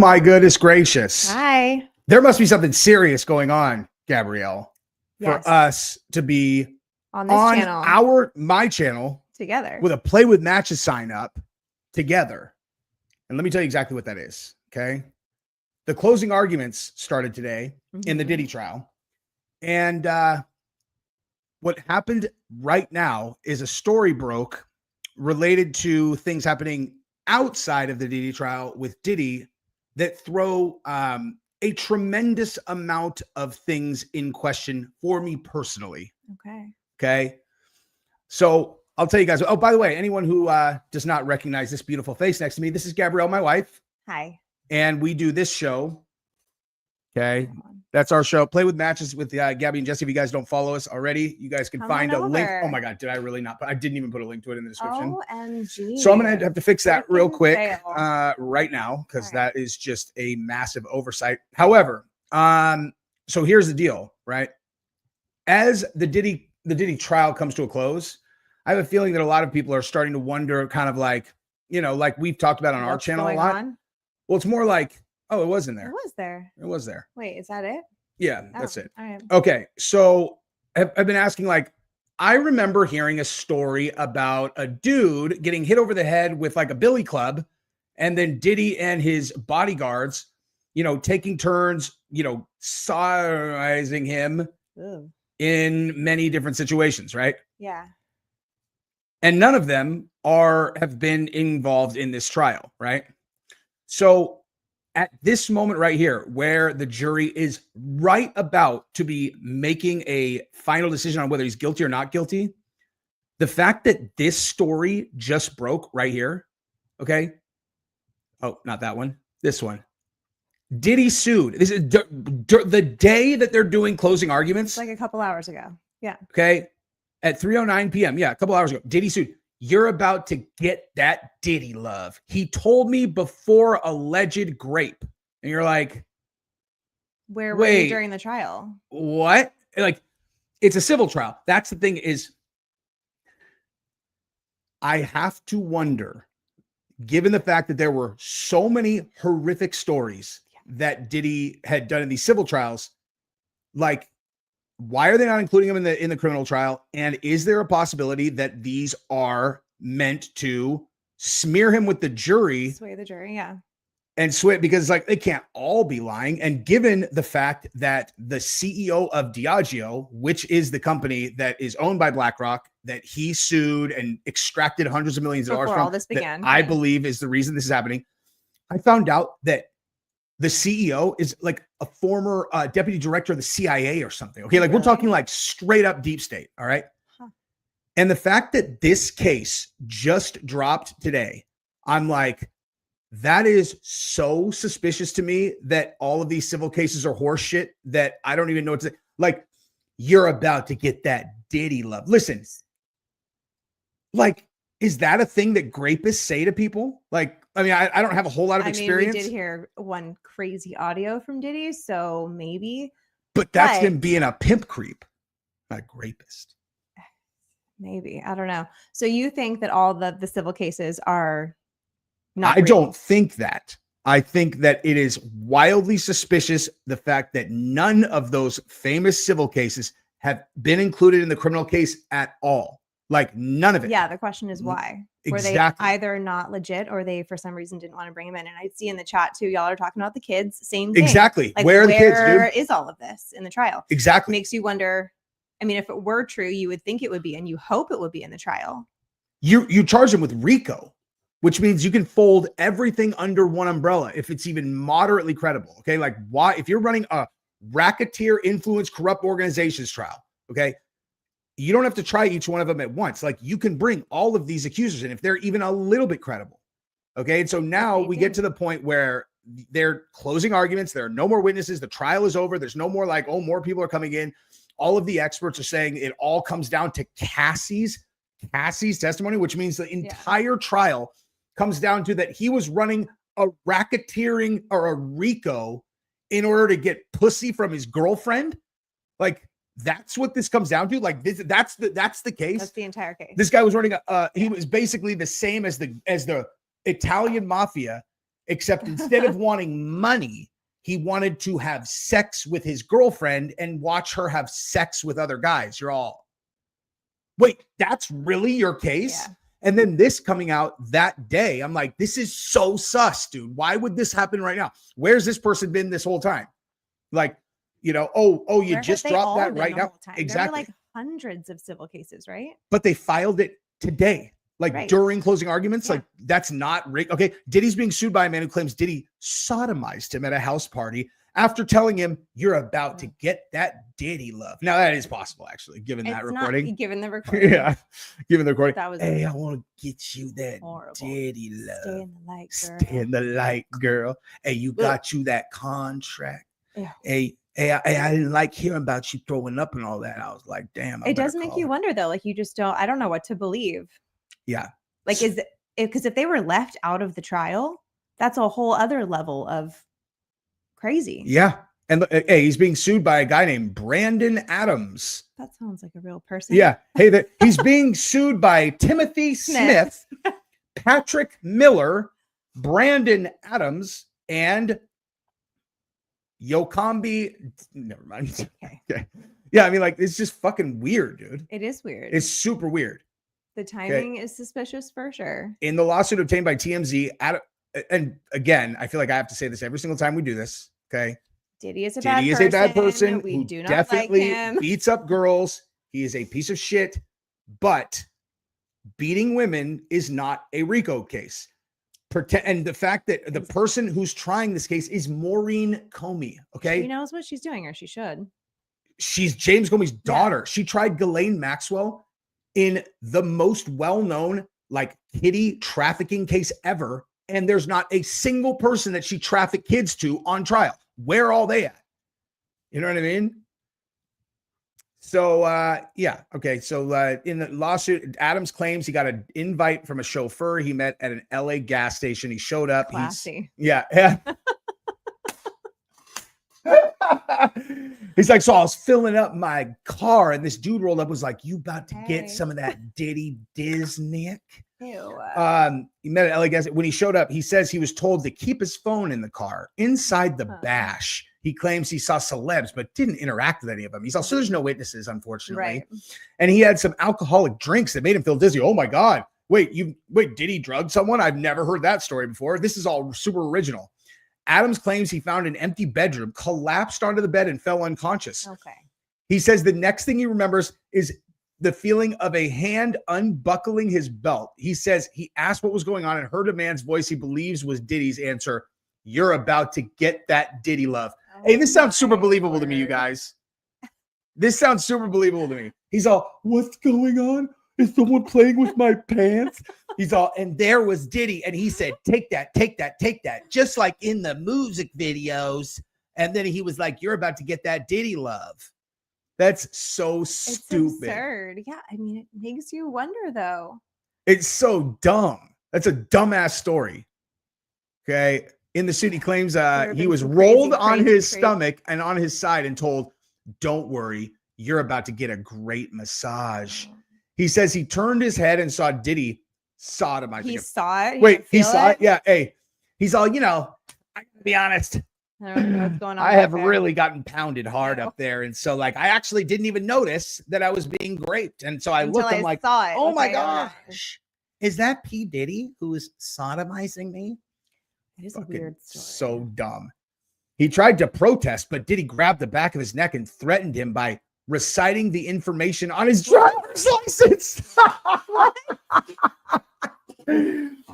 my goodness gracious. Hi. There must be something serious going on, Gabrielle, for us to be on this channel, my channel together with a Play with Matches sign up together. And let me tell you exactly what that is. Okay. The closing arguments started today in the Diddy trial. And what happened right now is a story broke related to things happening outside of the Diddy trial with Diddy that throw a tremendous amount of things in question for me personally. Okay. So I'll tell you guys. Oh, by the way, anyone who does not recognize this beautiful face next to me, this is Gabrielle, my wife. Hi. And we do this show. Okay. That's our show. Play with Matches with Gabby and Jesse. If you guys don't follow us already, you guys can find a link. Oh my God. Did I really not? I didn't even put a link to it in the description. OMG. So I'm going to have to fix that real quick right now, because that is just a massive oversight. However, so here's the deal, right? As the Diddy trial comes to a close, I have a feeling that a lot of people are starting to wonder, kind of like, you know, like we've talked about on our channel a lot. Well, it's more like, oh, it was in there. It was there. It was there. Wait, is that it? Yeah, that's it. All right. Okay. So I've been asking, like, I remember hearing a story about a dude getting hit over the head with like a billy club, and then Diddy and his bodyguards, you know, taking turns, you know, sodomizing him in many different situations, right? Yeah. And none of them have been involved in this trial, right? So at this moment right here, where the jury is right about to be making a final decision on whether he's guilty or not guilty, the fact that this story just broke right here, okay? Oh, not that one. This one. Diddy sued. This is the day that they're doing closing arguments. It's like a couple hours ago. Yeah. Okay. At 3:09 p.m. Yeah, a couple hours ago. Diddy sued. You're about to get that Diddy love. He told me before alleged grape. And you're like, where were you during the trial? What? Like, it's a civil trial. That's the thing, is I have to wonder, given the fact that there were so many horrific stories that Diddy had done in these civil trials, like, why are they not including him in the criminal trial? And is there a possibility that these are meant to smear him with the jury? Sway the jury, yeah. And sway, because like they can't all be lying. And given the fact that the CEO of Diageo, which is the company that is owned by BlackRock, that he sued and extracted hundreds of millions of dollars from, all this began, I believe is the reason this is happening. I found out that the CEO is like a former deputy director of the CIA or something. Okay. Like, we're talking like straight up deep state. All right. And the fact that this case just dropped today, I'm like, that is so suspicious to me, that all of these civil cases are horse shit, that I don't even know what to say. Like, you're about to get that Diddy love. Listen, like, is that a thing that grapists say to people? Like, I mean, I don't have a whole lot of experience. We did hear one crazy audio from Diddy, so maybe. But that's him being a pimp creep, not a rapist. Maybe. I don't know. So you think that all the civil cases are not real? I don't think that. I think that it is wildly suspicious, the fact that none of those famous civil cases have been included in the criminal case at all. Like, none of it. Yeah, the question is why. Exactly. Were they either not legit, or they for some reason didn't want to bring him in? And I see in the chat too, y'all are talking about the kids. Same thing. Exactly. Like, where are the kids, dude? Where is all of this in the trial? Exactly. Makes you wonder. I mean, if it were true, you would think it would be, and you hope it would be in the trial. You charge him with RICO, which means you can fold everything under one umbrella if it's even moderately credible. Okay. Like, why, if you're running a racketeer, influence, corrupt organizations trial, okay, you don't have to try each one of them at once. Like, you can bring all of these accusers in if they're even a little bit credible. Okay. And so now we get to the point where they're closing arguments. There are no more witnesses. The trial is over. There's no more like, oh, more people are coming in. All of the experts are saying it all comes down to Cassie's testimony, which means the entire trial comes down to that he was running a racketeering or a RICO in order to get pussy from his girlfriend. Like, that's what this comes down to. Like, that's the case. That's the entire case. This guy was running he was basically the same as the Italian mafia except instead of wanting money, he wanted to have sex with his girlfriend and watch her have sex with other guys. You're all, wait, that's really your case? Yeah. And then this coming out that day, I'm like, this is so sus, dude. Why would this happen right now? Where's this person been this whole time? Like, you know, oh, you Where just have they all dropped that been right the now. whole time? Exactly. There were like hundreds of civil cases, right? But they filed it today, like Right. during closing arguments. Yeah. Like, that's not rigged. Okay, Diddy's being sued by a man who claims Diddy sodomized him at a house party after telling him, you're about to get that Diddy love. Now, that is possible, actually, given that It's recording. not given the recording. Yeah, given the recording. That was Hey, I want to get you that horrible. Diddy love. Stay in the light, girl. Stay in the light, girl. Hey, you got you that contract. Yeah. Hey, I didn't like hearing about you throwing up and all that. I was like, damn. It does make you wonder, though. Like, you just don't, I don't know what to believe. Yeah. Like, because if they were left out of the trial, that's a whole other level of crazy. Yeah. And hey, he's being sued by a guy named Brandon Adams. That sounds like a real person. Yeah. Hey, he's being sued by Timothy Smith, Patrick Miller, Brandon Adams, and Yokambi. Never mind. Okay. Yeah, I mean, like, it's just fucking weird, dude. It is weird. It's super weird. The timing is suspicious for sure. In the lawsuit obtained by TMZ, and again, I feel like I have to say this every single time we do this. Okay. Diddy is a bad person. We who do not definitely like him. beats up girls. He is a piece of shit, but beating women is not a RICO case. And the fact that the person who's trying this case is Maureen Comey. Okay. She knows what she's doing, or she should. She's James Comey's daughter. Yeah. She tried Ghislaine Maxwell in the most well-known like kitty trafficking case ever. And there's not a single person that she trafficked kids to on trial. Where are all they at? You know what I mean? So, yeah. Okay. So, in the lawsuit, Adams claims he got an invite from a chauffeur he met at an LA gas station. He showed up. Classy. Yeah. He's like, so I was filling up my car and this dude rolled up, was like, you about to get some of that Diddy Disney? Ew. He met at LA gas. When he showed up, he says he was told to keep his phone in the car. Inside the bash, he claims he saw celebs, but didn't interact with any of them. He saw, so there's no witnesses, unfortunately. Right. And he had some alcoholic drinks that made him feel dizzy. Oh my God. Wait, did he drug someone? I've never heard that story before. This is all super original. Adams claims he found an empty bedroom, collapsed onto the bed, and fell unconscious. Okay. He says the next thing he remembers is the feeling of a hand unbuckling his belt. He says he asked what was going on and heard a man's voice he believes was Diddy's answer. You're about to get that Diddy love. Oh, hey, this sounds super believable to me, you guys. This sounds super believable to me. He's all, what's going on? Is someone playing with my pants? He's all, and there was Diddy. And he said, take that, take that, take that. Just like in the music videos. And then he was like, you're about to get that Diddy love. That's so stupid. It's absurd. Yeah. I mean, it makes you wonder, though. It's so dumb. That's a dumbass story. Okay. In the suit, he claims he was rolled on his stomach and on his side and told, don't worry, you're about to get a great massage. He says he turned his head and saw Diddy sodomizing him. He saw it? Wait, he saw it? Yeah. Hey, he's all, you know, I gotta be honest. I don't know what's going on. I have really gotten pounded hard up there. And so, like, I actually didn't even notice that I was being raped. And so I looked, I'm like, oh my gosh. Is that P. Diddy who is sodomizing me? It is a weird story. So dumb. He tried to protest, but Diddy grabbed the back of his neck and threatened him by reciting the information on his driver's license.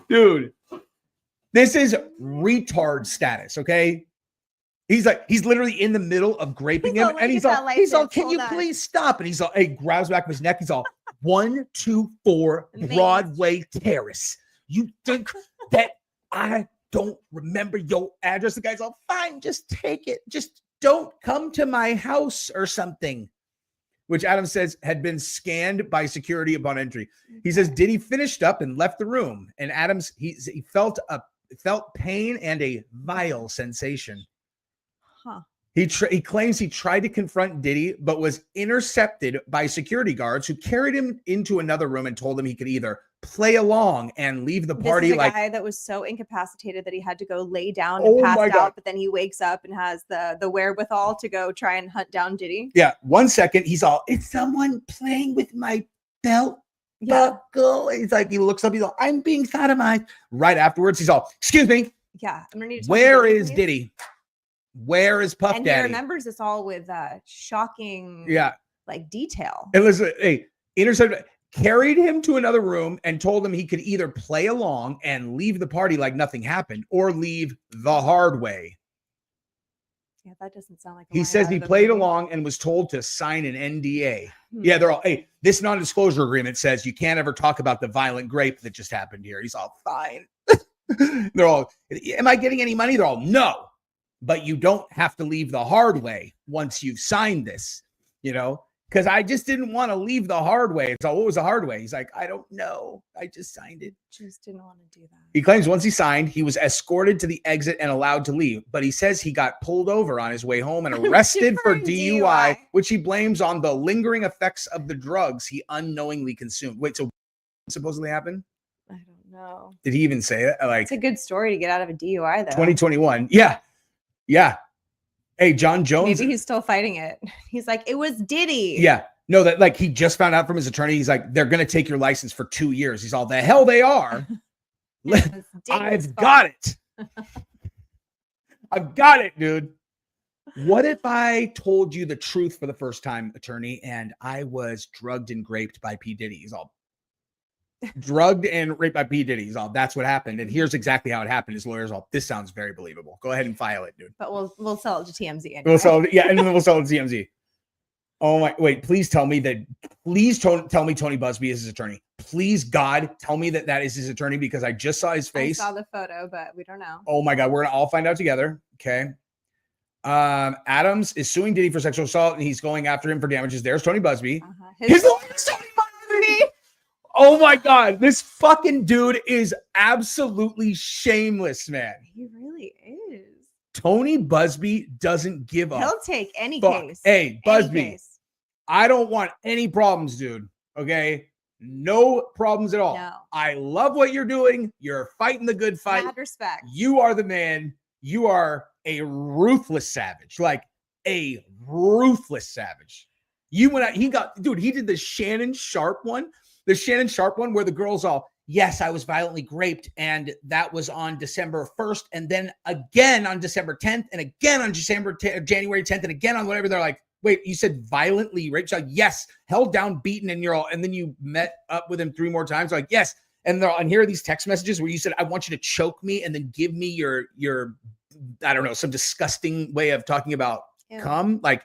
Dude, this is retard status, okay? He's literally in the middle of graping him, and he's all, can you please stop? And he's all, hey, grabs back of his neck. He's all, 124 Broadway Terrace. You think that I don't remember your address? The guy's all, fine, just take it. Just don't come to my house or something. Which Adams says had been scanned by security upon entry. He says Diddy finished up and left the room, and Adams he felt pain and a vile sensation. Huh. He claims he tried to confront Diddy, but was intercepted by security guards who carried him into another room and told him he could either play along and leave the party. This is a like guy that was so incapacitated that he had to go lay down Oh and my passed God. out, but then he wakes up and has the wherewithal to go try and hunt down Diddy. Yeah, 1 second he's all, it's someone playing with my belt buckle. He's like, he looks up, he's all, I'm being sodomized. Right afterwards, he's all, excuse me. Yeah, I'm gonna need to Where is Diddy? Where is Puff and Daddy? he remembers this all with shocking like detail. And listen, hey, intercepted, carried him to another room and told him he could either play along and leave the party like nothing happened or leave the hard way. Yeah, that doesn't sound like he says he played along and was told to sign an NDA. Yeah, they're all, hey, this non-disclosure agreement says you can't ever talk about the violent grape that just happened here. He's all, fine. They're all, am I getting any money? They're all, no. But you don't have to leave the hard way once you've signed this, you know, because I just didn't want to leave the hard way. It's all, what was the hard way? He's like, I don't know. I just signed it. Just didn't want to do that. He claims once he signed, he was escorted to the exit and allowed to leave. But he says he got pulled over on his way home and arrested for DUI, which he blames on the lingering effects of the drugs he unknowingly consumed. Wait, so what supposedly happened? I don't know. Did he even say it? Like, it's a good story to get out of a DUI, though. 2021. Yeah. Yeah. Hey, John Jones. Maybe he's still fighting it. He's like, it was Diddy. Yeah. No, that like he just found out from his attorney. He's like, they're going to take your license for 2 years. He's all, the hell they are. I've got it. I've got it, dude. What if I told you the truth for the first time, attorney, and I was drugged and raped by P. Diddy? He's all, drugged and raped by P. Diddy. He's all, that's what happened. And here's exactly how it happened. His lawyer's all, this sounds very believable. Go ahead and file it, dude. But we'll sell it to TMZ anyway. We'll sell it, yeah, and then we'll sell it to TMZ. Oh my, wait, please tell me that, tell me Tony Busby is his attorney. Please, God, tell me that is his attorney, because I just saw his face. I saw the photo, but we don't know. Oh my God, we're going to all find out together. Okay. Adams is suing Diddy for sexual assault and he's going after him for damages. There's Tony Busby. His lawyer's Tony Busby. Oh my God, this fucking dude is absolutely shameless, man. He really is. Tony Busby doesn't give up. He'll take any case. Hey, Busby, I don't want any problems, dude. Okay? No problems at all. No. I love what you're doing. You're fighting the good fight. Mad respect. You are the man. You are a ruthless savage. Like a ruthless savage. You went out, he did the Shannon Sharp one. The Shannon Sharp one where the girl's all, yes, I was violently raped, and that was on December 1st, and then again on December 10th, and again on January 10th, and again on whatever. They're like, wait, you said violently raped? She's like, yes, held down, beaten, and you're all, and then you met up with him 3 more times. Like, yes. And they're all, and here are these text messages where you said, I want you to choke me and then give me your I don't know, some disgusting way of talking about cum. Like,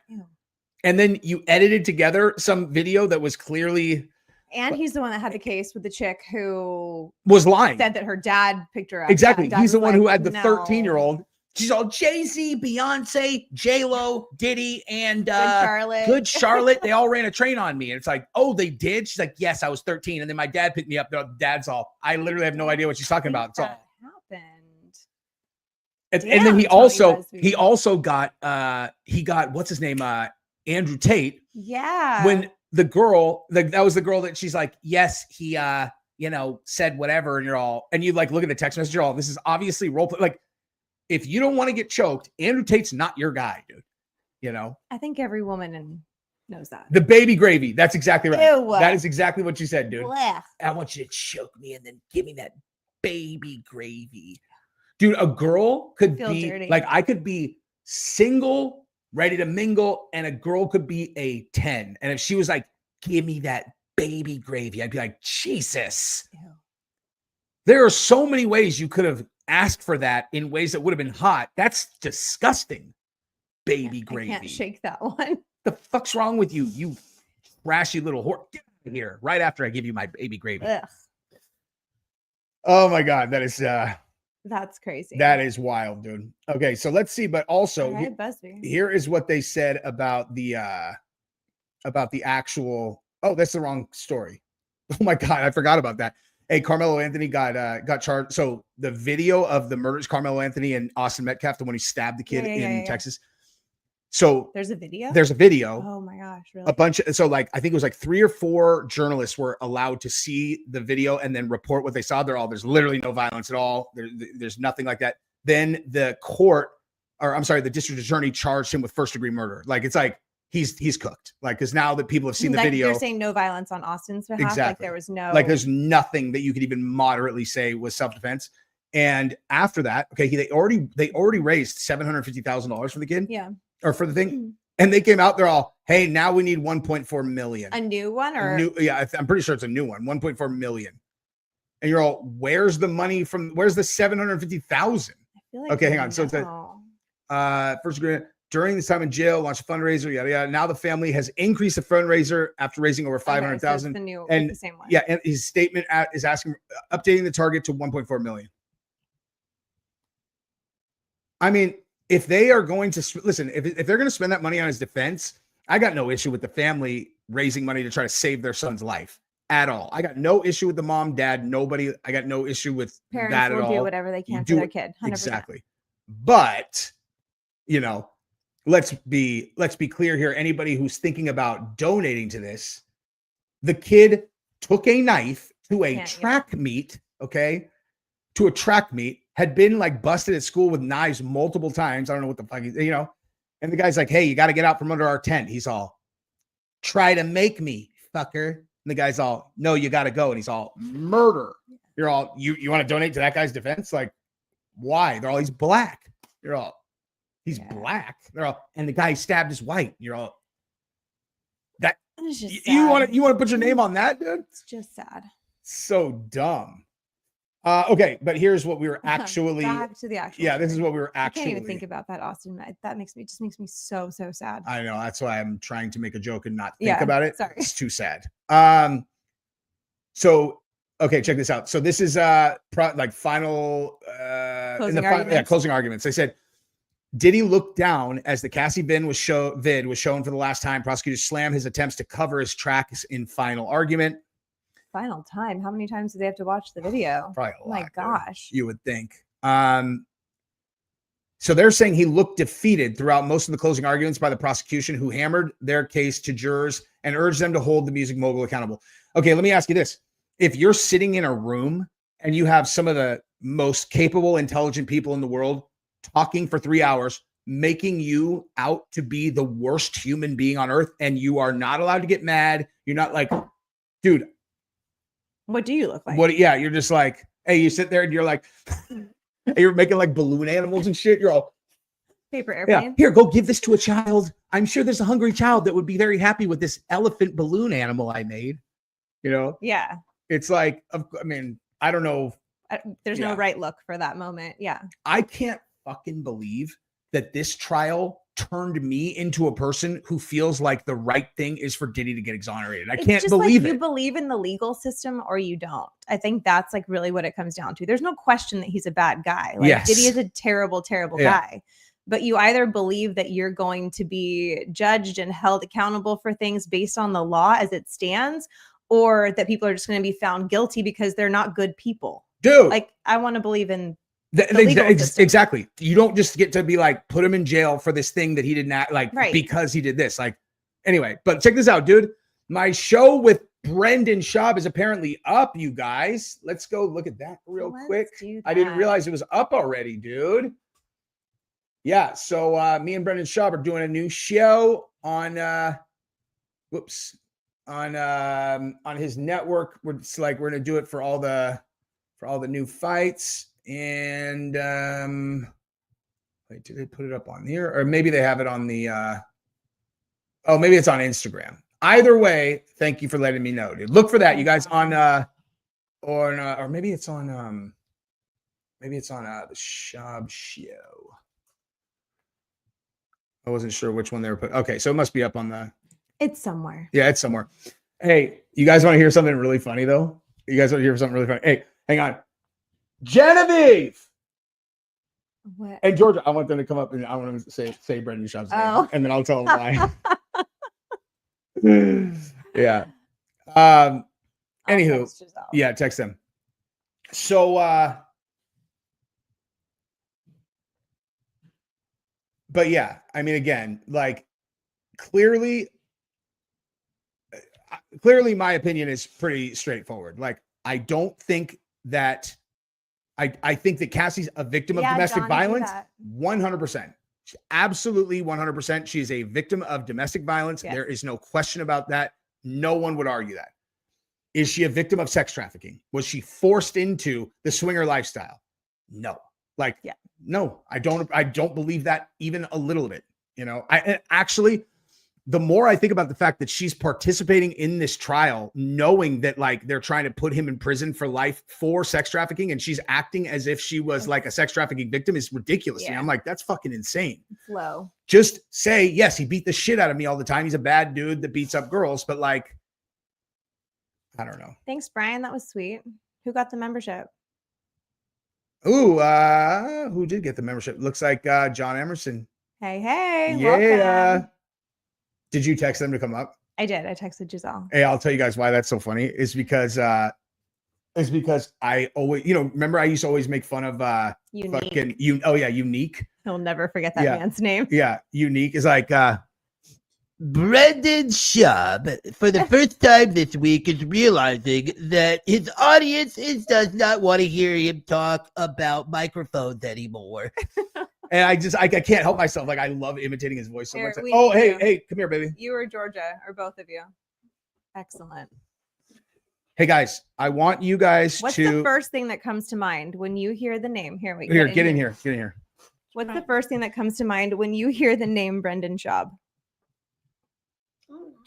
and then you edited together some video that was clearly. And he's the one that had the case with the chick who was lying. Said that her dad picked her up. Exactly. Yeah, he's the one like, who had the 13-year-old. She's all Jay-Z, Beyonce, J-Lo, Diddy, and Good Charlotte. They all ran a train on me. And it's like, oh, they did? She's like, yes, I was 13. And then my dad picked me up. The dad's all, I literally have no idea what she's talking about. It's all happened. And then he also got what's his name? Andrew Tate. Yeah. When the girl, that was the girl that she's like, yes, he said whatever, and you're all, and you like look at the text message, you're all, this is obviously role play. Like, if you don't want to get choked, Andrew Tate's not your guy, dude. You know? I think every woman knows that. The baby gravy. That's exactly right. Ew. That is exactly what you said, dude. Blech. I want you to choke me and then give me that baby gravy. Dude, a girl could be dirty. Like, I could be single, ready to mingle, and a girl could be a 10. And if she was like, give me that baby gravy, I'd be like, Jesus. Ew. There are so many ways you could have asked for that in ways that would have been hot. That's disgusting. Baby gravy. I can't shake that one. The fuck's wrong with you? You trashy little whore. Get out of here right after I give you my baby gravy. Ugh. Oh my God. That is that's crazy. That is wild, dude. Okay, so let's see. But also here is what they said about the actual. Oh, that's the wrong story. Oh my God, I forgot about that. Hey, Carmelo Anthony got charged. So the video of the murders, Carmelo Anthony and Austin Metcalf, the one who stabbed the kid in Texas. So There's a video? there's a video. Oh my gosh, A really? bunch of, so like I think it was like 3 or 4 journalists were allowed to see the video and then report what they saw. There's literally no violence at all. There's nothing like that. Then the court, or I'm sorry, the district attorney charged him with first-degree murder. Like it's like he's cooked. Like because now that people have seen the Like, video, you're saying no violence on Austin's behalf. Like exactly. there was no, Like there's nothing that you could even moderately say was self-defense. And after that, okay, they already raised $750,000 for the kid, yeah, or for the thing. And they came out, they're all, hey, now we need 1.4 million. a new one, or I'm pretty sure it's a new one, 1.4 million. And you're all, where's the money from? Where's the 750,000? like Okay, hang on. So it's first degree during this time in jail, launched a fundraiser, yada yada. Now the family has increased the fundraiser after raising over 500,000. Okay, so and the same one. Yeah, and his statement is asking, updating the target to 1.4 million. I mean, if they are going to listen, if they're going to spend that money on his defense, I got no issue with the family raising money to try to save their son's life at all. I got no issue with the mom, dad, nobody. I got no issue with Parents that at all. Parents will do whatever they can for their kid. 100%. Exactly. But, you know, let's be clear here. Anybody who's thinking about donating to this, the kid took a knife to a track meet, okay? To a track meet, had been like busted at school with knives multiple times. I don't know what the fuck, you know? And the guy's like, hey, you got to get out from under our tent. He's all, try to make me, fucker. And the guy's all, no, you got to go. And he's all, murder. You're all, you want to donate to that guy's defense? Like, why? They're all, he's black. You're all, he's black. They're all, and the guy stabbed is white. You're all, that, you want to put your name on that, dude? It's just sad. So dumb. Okay, but here's what we were actually back to the actual. Yeah, this is what we were actually. I can't even think about that, Austin. That makes me so sad. I know, that's why I'm trying to make a joke and not think about it. Sorry, it's too sad. So okay, check this out. So this is like final closing arguments. They said Diddy looked down as the Cassie vid was shown for the last time. Prosecutors slammed his attempts to cover his tracks in final argument. Final time? How many times do they have to watch the video? Probably a lot. My gosh. You would think. So they're saying he looked defeated throughout most of the closing arguments by the prosecution, who hammered their case to jurors and urged them to hold the music mogul accountable. Okay, let me ask you this. If you're sitting in a room and you have some of the most capable, intelligent people in the world talking for 3 hours, making you out to be the worst human being on earth, and you are not allowed to get mad, you're not like, dude, what do you look like? Yeah, you're just like, hey, you sit there and you're like, you're making like balloon animals and shit. You're all paper airplane. Yeah, here, go give this to a child. I'm sure there's a hungry child that would be very happy with this elephant balloon animal I made. You know? Yeah. It's like, I mean, I don't know. There's no right look for that moment. Yeah. I can't fucking believe that this trial turned me into a person who feels like the right thing is for Diddy to get exonerated. I can't believe it. You believe in the legal system or you don't. I think that's like really what it comes down to. There's no question that he's a bad guy. Like Diddy is a terrible, terrible guy. But you either believe that you're going to be judged and held accountable for things based on the law as it stands, or that people are just going to be found guilty because they're not good people. Dude, like I want to believe in exactly. You don't just get to be like, put him in jail for this thing that he did not like because he did this. Like, anyway, but check this out, dude. My show with Brendan Schaub is apparently up, you guys. Let's go look at that real quick. I didn't realize it was up already, dude. Yeah, so me and Brendan Schaub are doing a new show on on his network. We're gonna do it for all the new fights. And wait, did they put it up on here? Or maybe they have it on the maybe it's on Instagram. Either way, thank you for letting me know, dude. Look for that, you guys, on or maybe it's on the Schaub show. I wasn't sure which one they were put. Okay, so it must be up on the. It's somewhere. Yeah, it's somewhere. Hey, you guys want to hear something really funny though? You guys want to hear something really funny? Hey, hang on. Genevieve. What? And Georgia, I want them to come up and I want them to say Brendan Schaub's name, and then I'll tell them why. Yeah. Anywho, yeah, text them. So But yeah, I mean, again, like clearly my opinion is pretty straightforward. Like, I don't think that I think that Cassie's a victim of domestic violence. 100%. Absolutely 100%. She is a victim of domestic violence. Yes. There is no question about that. No one would argue that. Is she a victim of sex trafficking? Was she forced into the swinger lifestyle? No. Like, no, I don't believe that even a little bit. You know, actually, the more I think about the fact that she's participating in this trial, knowing that like they're trying to put him in prison for life for sex trafficking, and she's acting as if she was like a sex trafficking victim, is ridiculous. Yeah. I'm like, that's fucking insane. It's low. Just say, yes, he beat the shit out of me all the time. He's a bad dude that beats up girls, but like, I don't know. Thanks, Brian. That was sweet. Who got the membership? Ooh, who did get the membership? Looks like John Emerson. Hey, yeah. welcome. Did you text them to come up? I did. I texted Giselle. Hey, I'll tell you guys why that's so funny. Is because I always, remember I used to always make fun of Unique. Unique. He'll never forget that man's name. Yeah, Unique is like Brendan Schaub, for the first time this week, is realizing that his audience does not want to hear him talk about microphones anymore. And I can't help myself. Like, I love imitating his voice so much. Hey, come here, baby. You or Georgia, or both of you. Excellent. Hey, guys, I want you guys What's the first thing that comes to mind when you hear the name? Get in here. What's the first thing that comes to mind when you hear the name Brendan Schaub?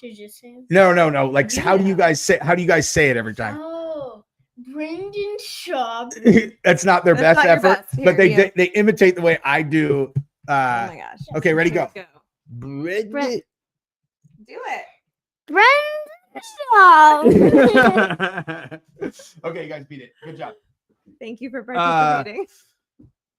Did you say it? No. Like, how do you guys say it every time? Oh, Brendan Schaub. That's not their best effort, but they imitate the way I do. Oh my gosh. Okay, ready, go. Brendan. Do it. Brendan Schaub. Okay, you guys beat it. Good job. Thank you for participating.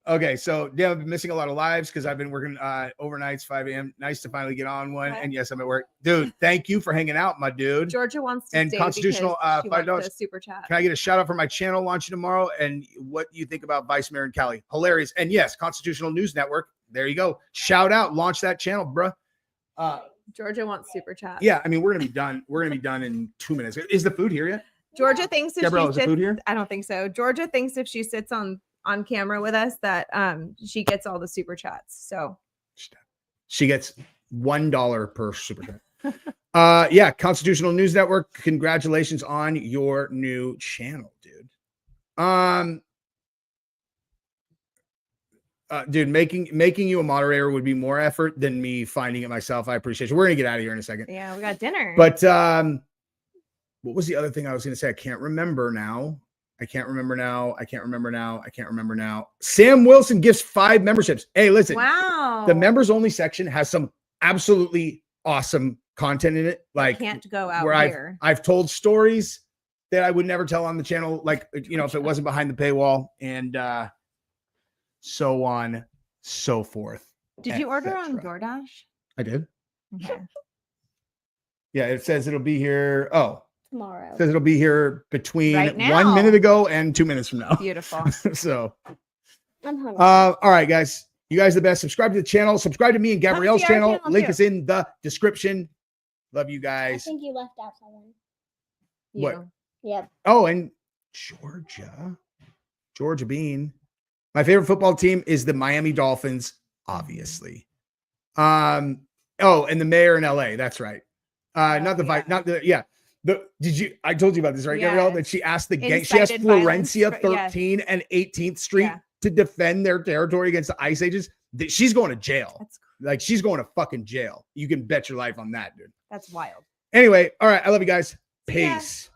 Okay, so yeah, I've been missing a lot of lives because I've been working overnights, 5 a.m. Nice to finally get on one. Okay. And yes, I'm at work. Dude, thank you for hanging out, my dude. Georgia wants to stay Constitutional $5 super chat. Can I get a shout out for my channel launching tomorrow? And what you think about Vice Mayor and Kelly? Hilarious. And yes, Constitutional News Network. There you go. Shout out, launch that channel, bro. Georgia wants super chat. Yeah, I mean, we're gonna be done. We're gonna be done in 2 minutes. Is the food here yet? Georgia thinks if Gabrielle, she sits, food here? I don't think so. Georgia thinks if she sits on camera with us that she gets all the super chats. So she gets $1 per super chat. Yeah, Constitutional News Network, congratulations on your new channel, dude. Dude, making you a moderator would be more effort than me finding it myself. I appreciate you. We're gonna get out of here in a second. Yeah, we got dinner. But what was the other thing I was gonna say? I can't remember now. Sam Wilson gifts 5 memberships. Hey, listen. Wow. The members only section has some absolutely awesome content in it. Like, can't go out where here. I've told stories that I would never tell on the channel, like, if it wasn't behind the paywall, and so on, so forth. Did you order on DoorDash? I did. Okay. Yeah, it says it'll be here. Oh. Tomorrow. It says it'll be here between 1 minute ago and 2 minutes from now. Beautiful. So, I'm hungry. All right, guys. You guys are the best. Subscribe to the channel. Subscribe to me and Gabrielle's channel. Link is in the description. Love you guys. I think you left out someone. What? Yep. Oh, and Georgia Bean. My favorite football team is the Miami Dolphins, obviously. Oh, and the mayor in LA. That's right. I told you about this, right, Gabrielle? That she asked she asked Florencia 13 and 18th Street to defend their territory against the Ice Ages. She's going to jail. Like, she's going to fucking jail. You can bet your life on that, dude. That's wild. Anyway, all right. I love you guys. Peace.